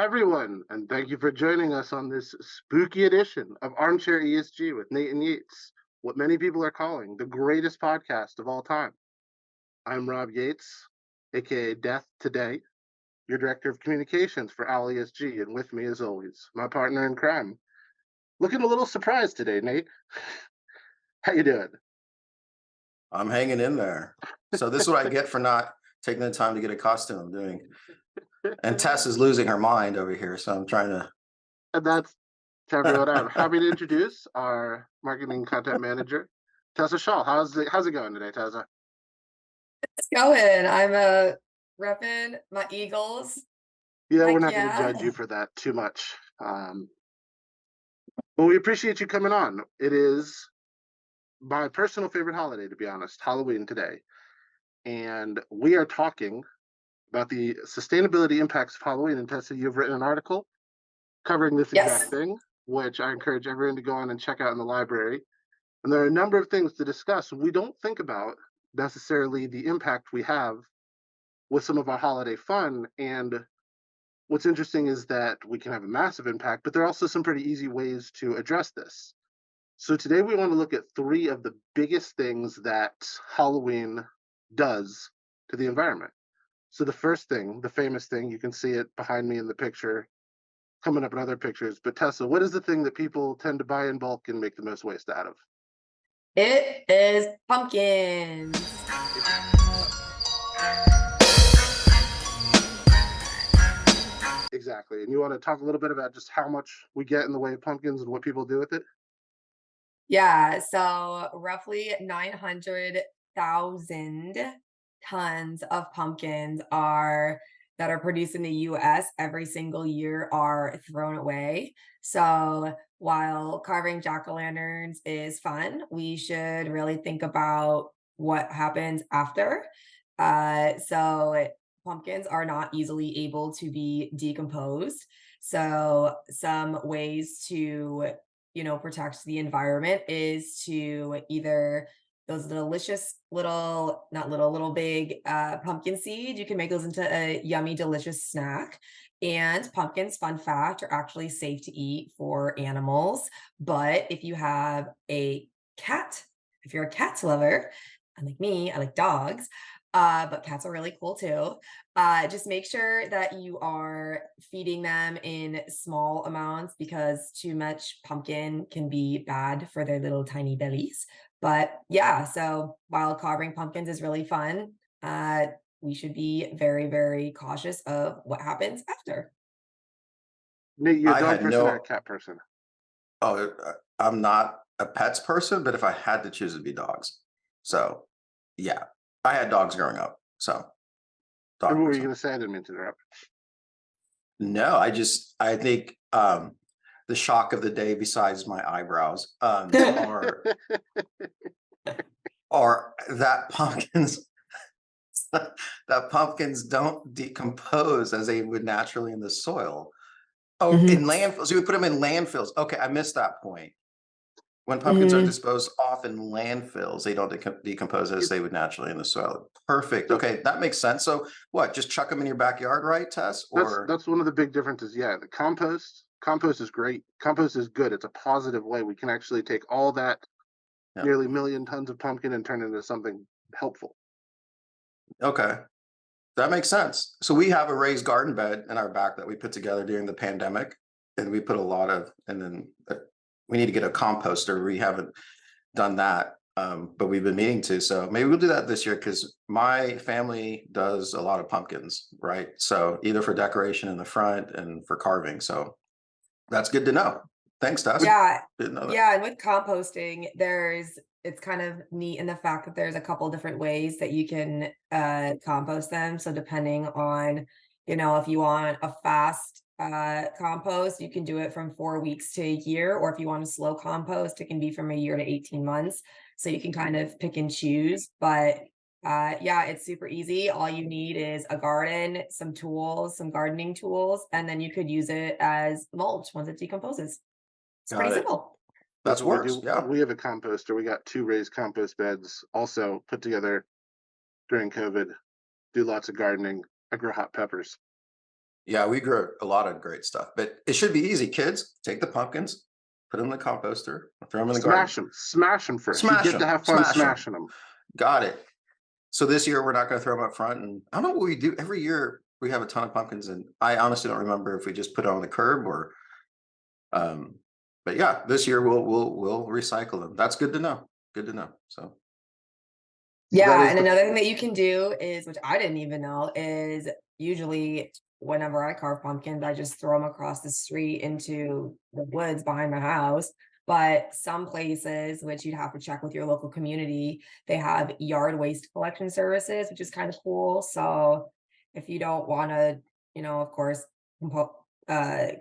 everyone, and thank you for joining us on this spooky edition of Armchair ESG with Nate and Yates, what many people are calling the greatest podcast of all time. I'm Rob Yates, aka Death Today, your Director of Communications for OWL ESG, and with me, as always, my partner in crime. Looking a little surprised today, Nate. How you doing? I'm hanging in there. So this is what I get for not taking the time to get a costume doing. And Tess is losing her mind over here, so I'm trying to. And that's to everyone. I'm happy to introduce our marketing content manager, Tessa Shaw. How's it going today, Tessa? It's going. I'm repping my Eagles. Yeah, we're Heck not going to yeah. judge you for that too much. Well, we appreciate you coming on. It is my personal favorite holiday, to be honest, Halloween today. And we are talking about the sustainability impacts of Halloween. And Tessa, you've written an article covering this exact Yes. thing, which I encourage everyone to go on and check out in the library. And there are a number of things to discuss. We don't think about necessarily the impact we have with some of our holiday fun. And what's interesting is that we can have a massive impact, but there are also some pretty easy ways to address this. So today we want to look at three of the biggest things that Halloween does to the environment. So the first thing, the famous thing, you can see it behind me in the picture, coming up in other pictures. But Tessa, what is the thing that people tend to buy in bulk and make the most waste out of? It is pumpkins. Exactly. And you want to talk a little bit about just how much we get in the way of pumpkins and what people do with it? Yeah, so roughly 900,000 tons of pumpkins that are produced in the US every single year are thrown away. So while carving jack-o'-lanterns is fun, we should really think about what happens after. So pumpkins are not easily able to be decomposed. So some ways to protect the environment is to either those delicious little big pumpkin seed. You can make those into a yummy, delicious snack. And pumpkins, fun fact, are actually safe to eat for animals. But if you have a cat, if you're a cat lover, unlike me, I like dogs. But cats are really cool too. Just make sure that you are feeding them in small amounts because too much pumpkin can be bad for their little tiny bellies. But yeah, so while carving pumpkins is really fun, we should be very, very cautious of what happens after. Nate, you a I dog had person or a no. cat person? Oh, I'm not a pets person, but if I had to choose, it'd be dogs. So, yeah, I had dogs growing up. So, And dog what were you person. going to say? I didn't mean to interrupt. No, I think the shock of the day, besides my eyebrows, are that pumpkins that pumpkins don't decompose as they would naturally in the soil. Oh, in Mhm. landfills, you would put them in landfills. Okay, I missed that point. When pumpkins are Mhm. disposed off in landfills, they don't decompose as they would naturally in the soil. Perfect. So Okay, that makes sense. So what? Just chuck them in your backyard, right, Tess? Or that's one of the big differences. Yeah, the compost is great. Compost is good. It's a positive way. We can actually take all that yeah. nearly million tons of pumpkin and turn it into something helpful. Okay, that makes sense. So we have a raised garden bed in our back that we put together during the pandemic, and we put a lot of, and then we need to get a composter. We haven't done that, but we've been meaning to. So maybe we'll do that this year because my family does a lot of pumpkins, right? So either for decoration in the front and for carving. So that's good to know. Thanks, Tess. Yeah. Didn't know that. Yeah, and with composting, it's kind of neat in the fact that there's a couple different ways that you can compost them. So depending on, if you want a fast compost, you can do it from 4 weeks to a year, or if you want a slow compost, it can be from a year to 18 months. So you can kind of pick and choose. But yeah, it's super easy. All you need is a garden, some tools, some gardening tools, and then you could use it as mulch once it decomposes. It's pretty Got it. simple. That's That's what we works. do. Yeah. We have a composter. We got 2 raised compost beds also put together during COVID. Do lots of gardening. I grow hot peppers. Yeah, we grew a lot of great stuff, but it should be easy. Kids, take the pumpkins, put them in the composter, throw them in the garden. Smash them first. You Smash get to them, have fun smash them. smashing them. Got it. So this year we're not going to throw them up front, and I don't know what we do. Every year we have a ton of pumpkins, and I honestly don't remember if we just put it on the curb or. Um, but yeah, this year we'll recycle them. That's good to know. Good to know. So That Yeah, is and the another thing that you can do is, which I didn't even know, is usually whenever I carve pumpkins, I just throw them across the street into the woods behind my house. But some places, which you'd have to check with your local community, they have yard waste collection services, which is kind of cool. So if you don't want to, of course,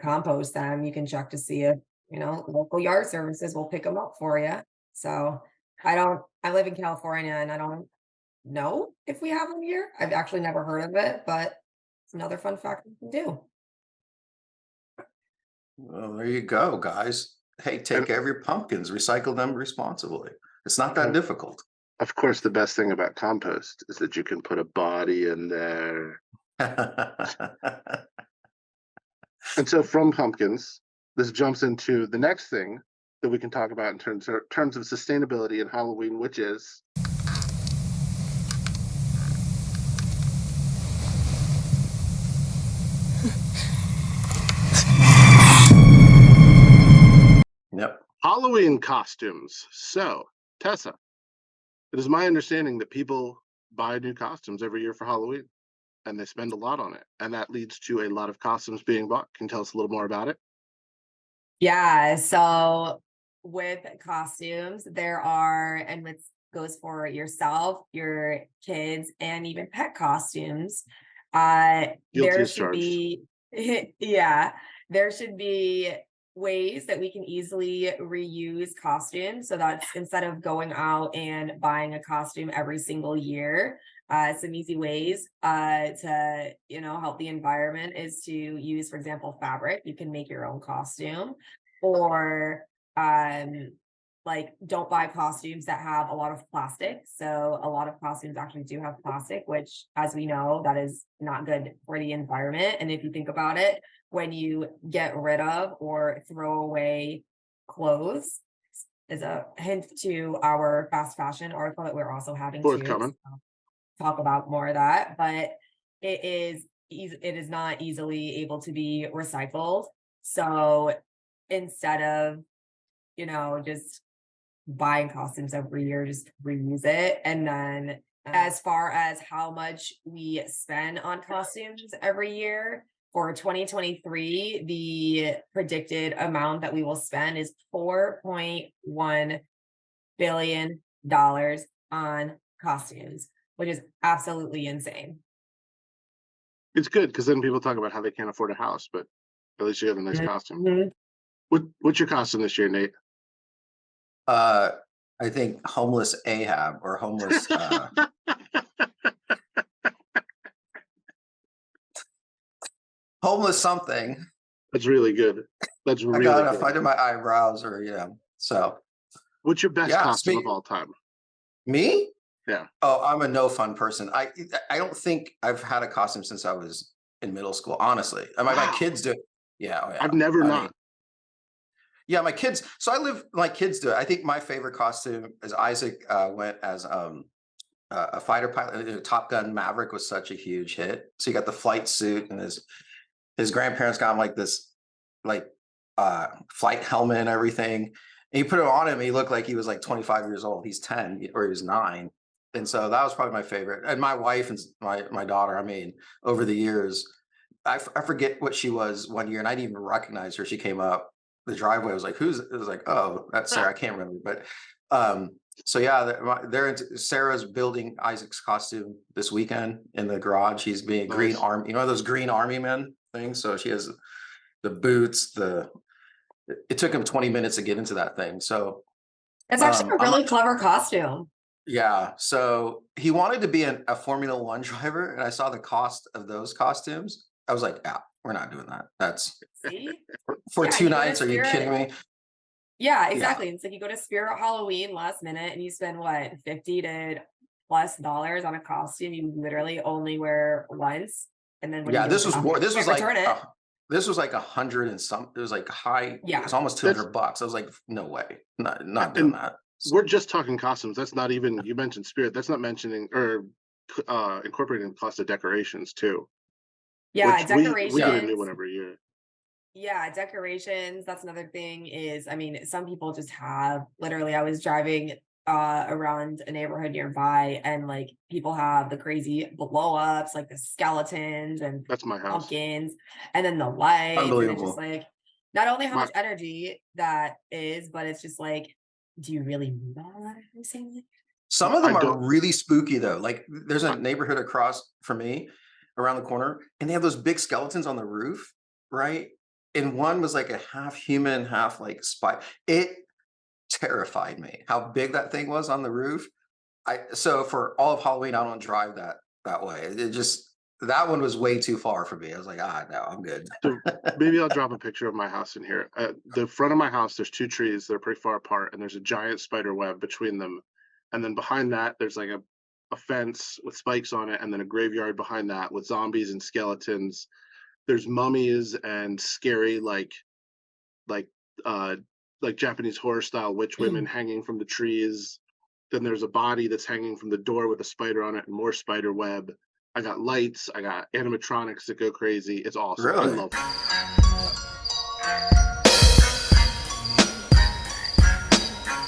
compost them, you can check to see if, local yard services will pick them up for you. So I live in California and I don't know if we have them here. I've actually never heard of it, but it's another fun fact we can do. well, there you go, guys. Hey, take and care of your pumpkins. Recycle them responsibly. It's not that uh, difficult. of course the best thing about compost is that you can put a body in there. And so from pumpkins, this jumps into the next thing that we can talk about in terms of sustainability and Halloween, which is Yep. Halloween costumes. So, Tessa, it is my understanding that people buy new costumes every year for Halloween and they spend a lot on it. And that leads to a lot of costumes being bought. Can you tell us a little more about it? Yeah, so with costumes, there are, and which goes for yourself, your kids, and even pet costumes. Guilty There as should charged. be, yeah, there should be ways that we can easily reuse costumes. So that's instead of going out and buying a costume every single year, some easy ways to help the environment is to use, for example, fabric. You can make your own costume, or um like don't buy costumes that have a lot of plastic. So a lot of costumes actually do have plastic, which, as we know, that is not good for the environment. And if you think about it, when you get rid of or throw away clothes, is a hint to our fast fashion article that we're also having to Forthcoming. talk about more of that, but it is not easily able to be recycled. So instead of, just buying costumes every year, just reuse it. And then as far as how much we spend on costumes every year, for 2023, the predicted amount that we will spend is $4.1 billion on costumes, which is absolutely insane. It's good because then people talk about how they can't afford a house, but at least you have a nice costume. Mhm. What's your costume this year, Nate? uh, I think homeless Ahab or homeless. Homeless something. That's really good. That's I really gotta good. find in my eyebrows or so What's your best yeah. costume of all time? Me? Yeah. Oh, I'm a no fun person. I don't think I've had a costume since I was in middle school, honestly. And my Wow. kids do it. Yeah, oh yeah. I've never I mean, not. yeah, my kids. So my kids do it. I think my favorite costume is Isaac went as a fighter pilot. Top Gun Maverick was such a huge hit. So you got the flight suit, and his grandparents got him like this like flight helmet and everything. And you put it on him, he looked like he was like 25 years old. He's 10 or he was 9. And so that was probably my favorite. And my wife and my daughter, I mean, over the years, I forget what she was one year, and I didn't even recognize her. She came up the driveway. I was like, who's it? Was like, oh, that's Sarah. I can't remember. But so yeah, they're into, Sarah's building Isaac's costume this weekend in the garage. He's being a green Nice. army, those green army men things. So she has the boots, it took him 20 minutes to get into that thing. So It's actually a I'm really clever costume. yeah. So he wanted to be a Formula One driver, and I saw the cost of those costumes. I was like, yeah, we're not doing that. That's See? for Yeah, two you go to nights. Are you kidding Spirit. me? Yeah, Yeah. exactly. It's like you go to Spirit Halloween last minute and you spend what, 50 to plus dollars on a costume you literally only wear once. And then when you Yeah, do with this the was more. nothing, you can't return it. This was like 100 and some. It was like high. It Yeah. was almost That's $200. I was like, no way, not doing and that. we're just talking costumes. That's not even, you mentioned spirit. That's not mentioning or incorporating the cost of decorations too, Yeah, which we get a new decorations. one every year. Yeah, decorations. That's another thing is, I mean, some people just have literally, I was driving around a neighborhood nearby and like people have the crazy blow ups, like the skeletons and That's my house. pumpkins, and then the lights. And it's just Unbelievable. like not only how My much energy that is, but it's just like, do you really need all that every single? Some of I them don't. are really spooky though. Like there's a I, neighborhood across from me around the corner, and they have those big skeletons on the roof, right? And one was like a half human, half like spy. It terrified me how big that thing was on the roof. So for all of Halloween, I don't drive that way. It just that one was way too far for me. I was like, no, I'm good. so maybe I'll drop a picture of my house in here. At the front of my house, there's two trees. They're pretty far apart, and there's a giant spider web between them. And then behind that, there's like a fence with spikes on it, and then a graveyard behind that with zombies and skeletons. There's mummies and scary like uh like Japanese horror style witch women hanging from the trees. Then there's a body that's hanging from the door with a spider on it and more spider web. I got lights, I got animatronics that go crazy. It's awesome. I Really? love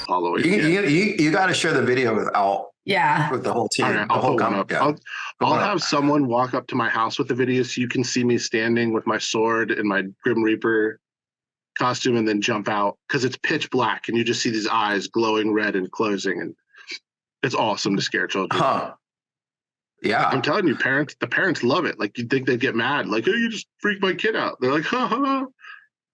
Halloween. You got to share the video with Al, Yeah. with the whole team, All right, the I'll whole put one company. up. Yeah, I'll have someone walk up to my house with the video so you can see me standing with my sword and my Grim Reaper costume and then jump out because it's pitch black and you just see these eyes glowing red and closing, and it's awesome to scare children. Huh. Yeah. I'm telling you, the parents love it. Like you'd think they'd get mad, like, oh, you just freaked my kid out. They're like, ha ha ha.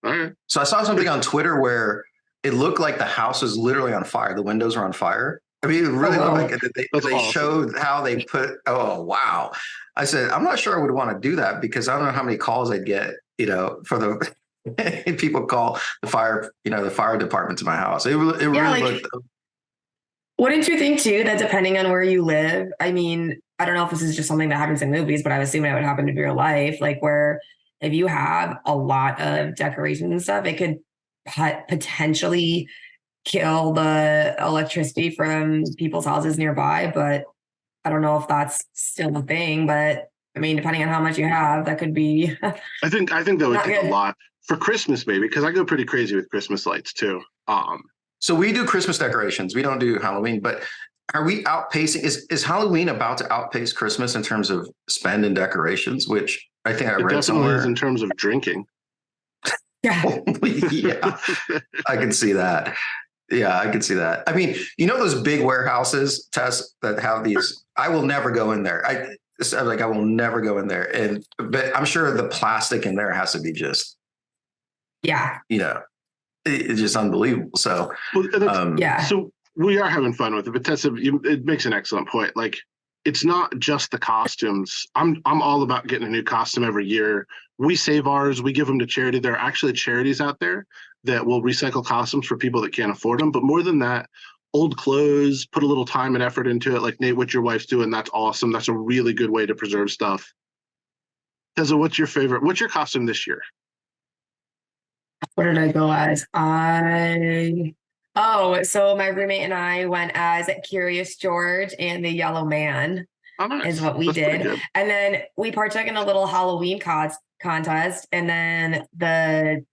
All right. So I saw something on Twitter where it looked like the house was literally on fire. The windows were on fire. I mean, it really looked like it. That's They awesome. showed how they put. Oh wow! I said, I'm not sure I would want to do that because I don't know how many calls I'd get. For the people call the fire. The fire department to my house. It really like, looked. Wouldn't you think too that depending on where you live, I mean, I don't know if this is just something that happens in movies, but I would assume it would happen in real life, like where if you have a lot of decorations and stuff, it could potentially kill the electricity from people's houses nearby. But I don't know if that's still a thing. But I mean, depending on how much you have, that could be. I think that would take a lot for Christmas, maybe, because I go pretty crazy with Christmas lights too. So we do Christmas decorations. We don't do Halloween, but are we outpacing? Is Halloween about to outpace Christmas in terms of spend and decorations? Which I think I read somewhere. Is in terms of drinking. Yeah. Yeah, I can see that. Yeah, I can see that. I mean, those big warehouses, Tess, that have these. I will never go in there. I will never go in there. But I'm sure the plastic in there has to be just. Yeah. It's just unbelievable. So, yeah. So we are having fun with it, but Tessa, it makes an excellent point. Like, it's not just the costumes. I'm all about getting a new costume every year. We save ours. We give them to charity. There are actually charities out there that will recycle costumes for people that can't afford them. But more than that, old clothes, put a little time and effort into it. Like Nate, what your wife's doing, that's awesome. That's a really good way to preserve stuff. Tessa, what's your costume this year? What did I go as? So my roommate and I went as Curious George and the Yellow Man. Oh, nice. Is what we did. And then we partook in a little Halloween contest, and then the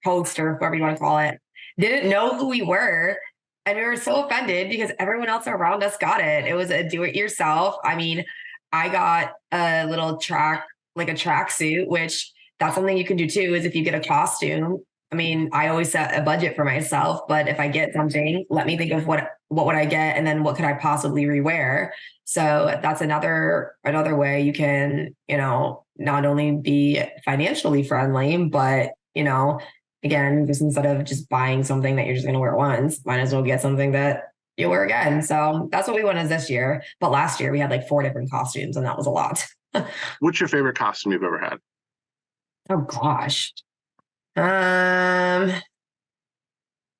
poster, whatever you want to call it, didn't know who we were. And we were so offended because everyone else around us got it. It was a do-it-yourself. I mean, I got a little tracksuit, which that's something you can do too, is if you get a costume. I mean, I always set a budget for myself, but if I get something, let me think of what would I get, and then what could I possibly rewear. So that's another way you can, not only be financially friendly, but again, just instead of just buying something that you're just going to wear once, might as well get something that you wear again. So that's what we went as this year. But last year we had like 4 different costumes, and that was a lot. What's your favorite costume you've ever had? Oh gosh. Wow.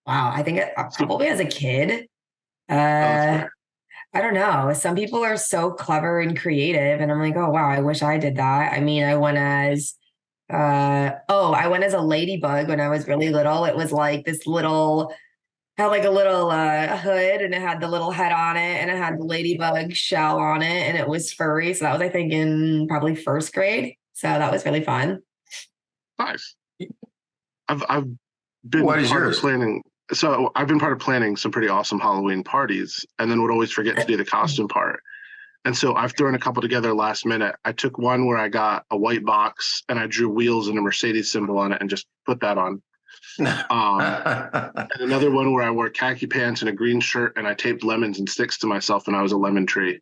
I think probably as a kid. I don't know. Some people are so clever and creative, and I'm like, oh wow, I wish I did that. I mean, I went as a ladybug when I was really little. It was like this little had like a little hood, and it had the little head on it, and it had the ladybug shell on it, and it was furry. So that was, I think, in probably first grade. So that was really fun. Nice. I've been What is part of yours? planning. So I've been part of planning some pretty awesome Halloween parties, and then would always forget to do the costume part. And so I've thrown a couple together last minute. I took one where I got a white box and I drew wheels and a Mercedes symbol on it and just put that on. And another one where I wore khaki pants and a green shirt and I taped lemons and sticks to myself and I was a lemon tree.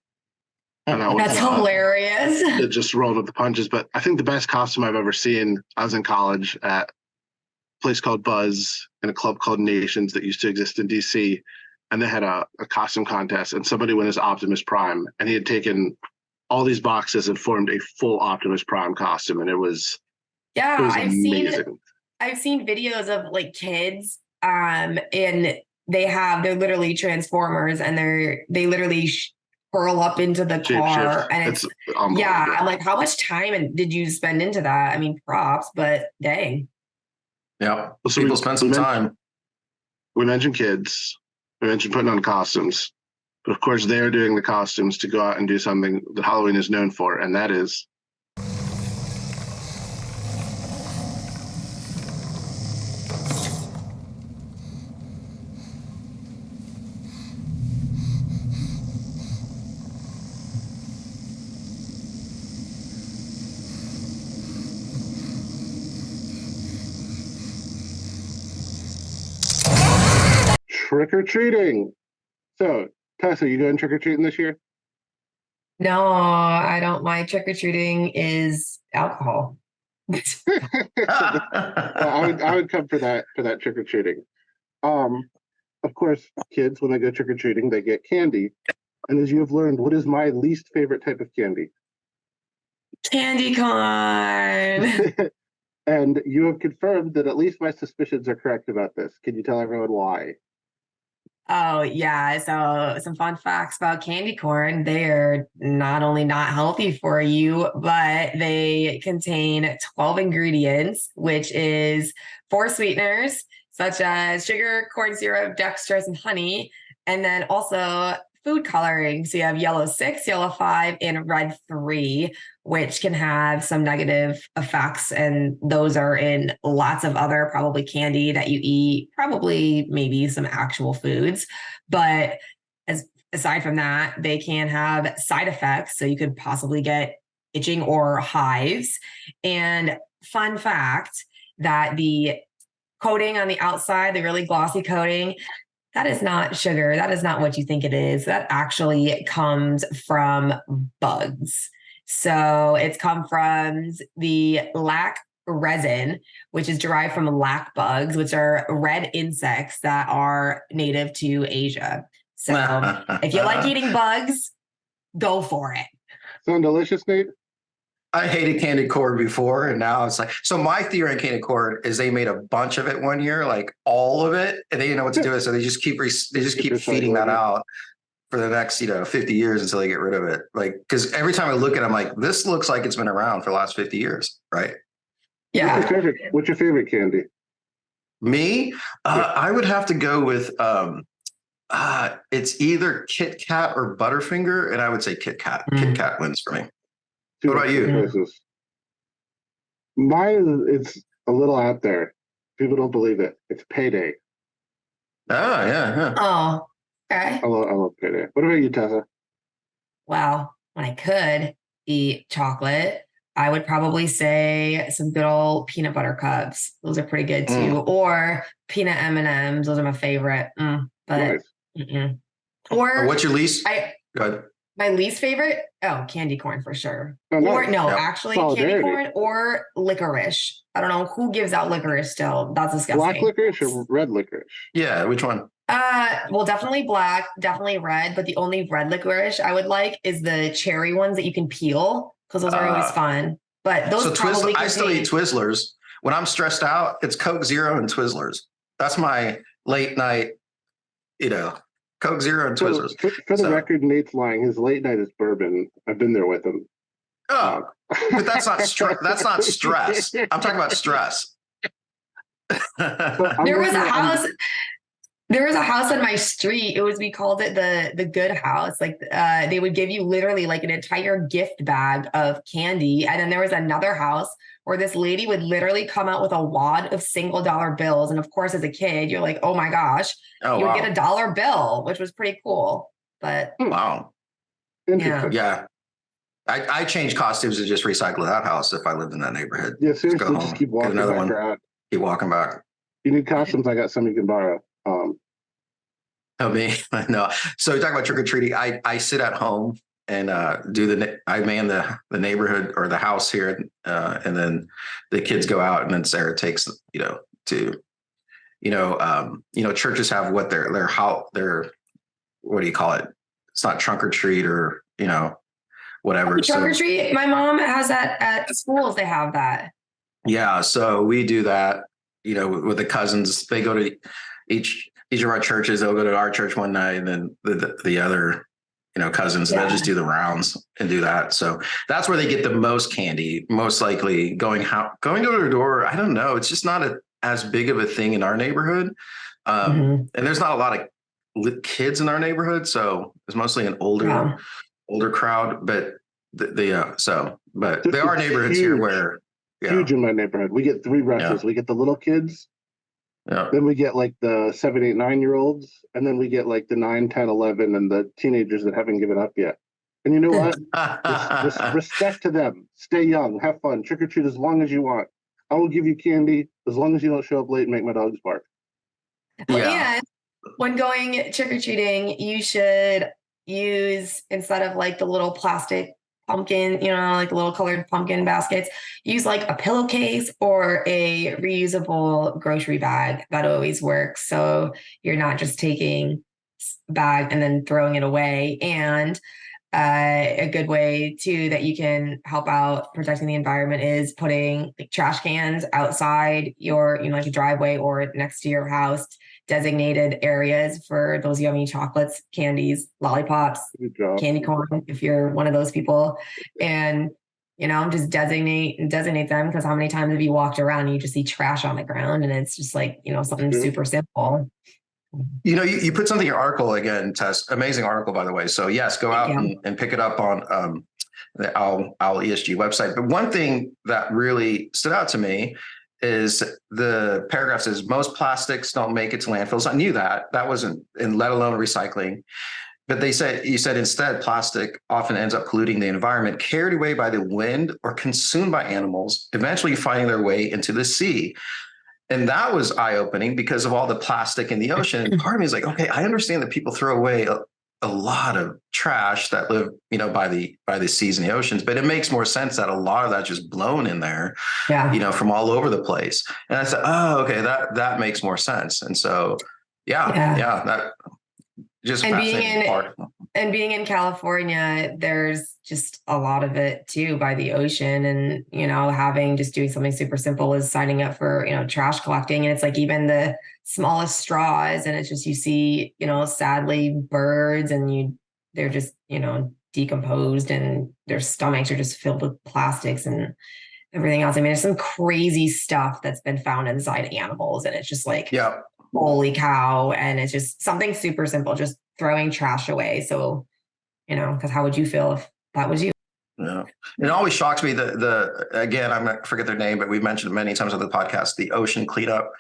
And that was That's hilarious. it just rolled with the punches. But I think the best costume I've ever seen, I was in college at a place called Buzz in a club called Nations that used to exist in DC. And they had a costume contest and somebody went as Optimus Prime. And he had taken all these boxes and formed a full Optimus Prime costume. And it was amazing. I've seen videos of like kids and they're literally transformers and they literally curl up into the car and it's yeah, I'm like, how much time did you spend into that? I mean, props, but dang. Yeah, so people spend some time. We mentioned kids, we mentioned putting on costumes, but of course they're doing the costumes to go out and do something that Halloween is known for, and that is trick-or-treating. So, Tessa, are you going trick-or-treating this year? No, I don't. My trick-or-treating is alcohol. I would come for that trick-or-treating. Of course, kids, when they go trick-or-treating, they get candy. And as you have learned, what is my least favorite type of candy? Candy corn. And you have confirmed that at least my suspicions are correct about this. Can you tell everyone why? Oh, yeah. So, some fun facts about candy corn. They are not only not healthy for you, but they contain 12 ingredients, which is 4 sweeteners, such as sugar, corn syrup, dextrose, and honey. And then also food coloring. So, you have yellow 6, yellow 5, and red 3, which can have some negative effects. And those are in lots of other probably candy that you eat, probably maybe some actual foods. But aside from that, they can have side effects. So you could possibly get itching or hives. And fun fact that the coating on the outside, the really glossy coating, that is not sugar. That is not what you think it is. That actually comes from bugs. So it's come from the lac resin, which is derived from lac bugs, which are red insects that are native to Asia. So if you like eating bugs, go for it. Sound delicious, Nate? I hated candy corn before, and now it's like, so my theory on candy corn is they made a bunch of it one year, like all of it, and they didn't know what to do with it, so they just keep feeding that out for the next 50 years until they get rid of it. Like, because every time I look at it, I'm like, this looks like it's been around for the last 50 years, right? Yeah. What's your favorite candy? Me, I would have to go with it's either Kit Kat or Butterfinger, and I would say Kit Kat. Kit Kat wins for me. What about you? Choices. Mine, it's a little out there. People don't believe it. It's Payday. Oh, yeah. Oh, okay. I love Payday. What about you, Tessa? Well, when I could eat chocolate, I would probably say some good old peanut butter cups. Those are pretty good too. Or peanut M&Ms. Those are my favorite. But nice. Or what's your least? Go ahead. My least favorite? Oh, candy corn for sure. Oh, or nice. no, actually candy corn or licorice. I don't know who gives out licorice still. That's disgusting. Black licorice or red licorice? Yeah, which one? Well, definitely black, definitely red, but the only red licorice I would like is the cherry ones that you can peel because those are always fun. But those probably I still eat Twizzlers. When I'm stressed out, it's Coke Zero and Twizzlers. That's my late night, Coke Zero and So Twizzlers. for the record, Nate's lying. His late night is bourbon. I've been there with him. Oh, but that's not That's not stress. I'm talking about stress. There was a house. There was a house on my street. We called it the good house. Like they would give you literally like an entire gift bag of candy. And then there was another house where this lady would literally come out with a wad of $1 bills. And of course, as a kid, you're like, oh my gosh, you would get $1 bill, which was pretty cool. But wow. Interesting. Yeah. I change costumes to just recycle that house if I lived in that neighborhood. Yeah, seriously, just keep walking another back one. around. Keep walking back. You need costumes, I got some you can borrow. Oh, me? No. So you talk about trick-or-treating. I sit at home and I man the neighborhood or the house here, and then the kids go out, and then Sarah takes, churches have what their what do you call it? It's not trunk or treat or, whatever. Trunk or treat. My mom has that at schools. They have that. Yeah. So we do that, with the cousins. They go to each of our churches. They'll go to our church one night, and then the other, cousins, they'll just do the rounds and do that. So that's where they get the most candy, most likely going door to door. I don't know. It's just not as big of a thing in our neyborhood. And there's not a lot of kids in our neighborhood. So it's mostly an older crowd, but there are neighborhoods here where huge in my neighborhood. We get 3 rushes. We get the little kids. Yeah. Then we get like the 7, 8, 9-year-olds, and then we get like the 9, 10, 11, and the teenagers that haven't given up yet. And you know what? Respect to them. Stay young. Have fun. Trick or treat as long as you want. I will give you candy as long as you don't show up late and make my dogs bark. And when going trick or treating, you should use, instead of like the little plastic pumpkin, like little colored pumpkin baskets, use like a pillowcase or a reusable grocery bag. That always works. So you're not just taking a bag and then throwing it away. And a good way too that you can help out protecting the environment is putting like trash cans outside your, like a driveway or next to your house, designated areas for those yummy chocolates, candies, lollipops, candy corn, if you're one of those people. And, just designate them, because how many times have you walked around and you just see trash on the ground, and it's just like, something super simple. You put something in your article again, Tess, amazing article, by the way. So yes, go out and pick it up on the OWL ESG website. But one thing that really stood out to me is the paragraph says most plastics don't make it to landfills. I knew that wasn't, and let alone recycling. But you said instead plastic often ends up polluting the environment, carried away by the wind or consumed by animals, eventually finding their way into the sea. And that was eye-opening because of all the plastic in the ocean. And part of me is like, okay, I understand that people throw away a lot of trash that live, by the seas and the oceans, but it makes more sense that a lot of that's just blown in there, from all over the place. And I said, oh, okay, that makes more sense. And so, that just fascinating part. And being in California, there's just a lot of it too by the ocean, and, doing something super simple is signing up for, trash collecting. And it's like even the smallest straws, and it's just, you see, sadly birds, and they're just, decomposed, and their stomachs are just filled with plastics and everything else. I mean, there's some crazy stuff that's been found inside animals, and it's just like, holy cow. And it's just something super simple, just throwing trash away. So, because how would you feel if that was you? Yeah. It always shocks me again, I'm not forget their name, but we've mentioned it many times on the podcast, the ocean cleanup.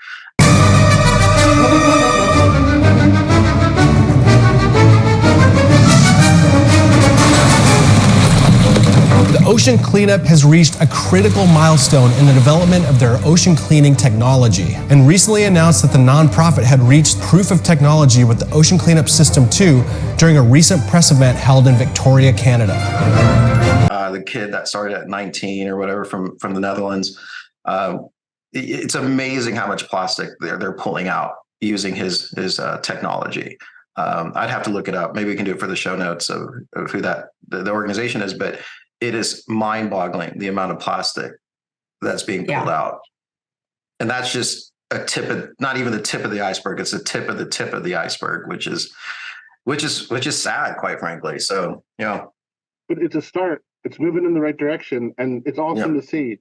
The Ocean Cleanup has reached a critical milestone in the development of their ocean cleaning technology, and recently announced that the nonprofit had reached proof of technology with the Ocean Cleanup System 2 during a recent press event held in Victoria, Canada. The kid that started at 19 or whatever from the Netherlands, it's amazing how much plastic they're pulling out using his technology. I'd have to look it up. Maybe we can do it for the show notes of who the organization is, but it is mind-boggling the amount of plastic that's being pulled out. And that's just not even the tip of the iceberg. It's the tip of the iceberg, which is which is sad, quite frankly. So, But it's a start. It's moving in the right direction, and it's awesome to see.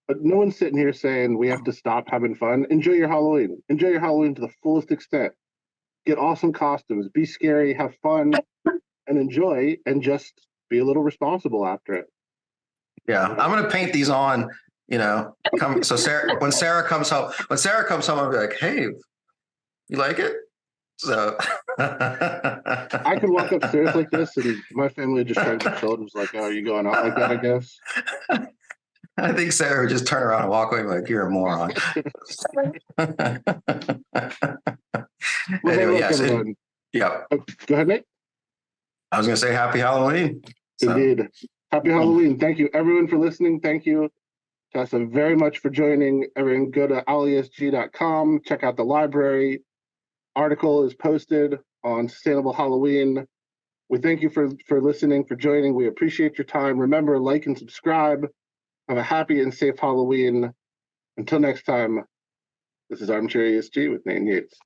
But no one's sitting here saying we have to stop having fun. Enjoy your Halloween. Enjoy your Halloween to the fullest extent. Get awesome costumes. Be scary. Have fun, and enjoy. And just be a little responsible after it. Yeah, I'm gonna paint these on. So Sarah, when Sarah comes home, I'll be like, "Hey, you like it?" So I could walk upstairs like this, and my family just shrugged their shoulders, like, "Oh, are you going out like that?" I guess. I think Sarah would just turn around and walk away like, "You're a moron." Well, hey, Anyway, look, yes, everyone. yeah. Go ahead, Nate. I was gonna say Happy Halloween. So. Indeed. Happy Halloween. Thank you, everyone, for listening. Thank you, Tessa, very much for joining. Everyone, go to owlesg.com. Check out the library. Article is posted on Sustainable Halloween. We thank you for listening, for joining. We appreciate your time. Remember, like and subscribe. Have a happy and safe Halloween. Until next time, this is Armchair ESG with Nate Yates.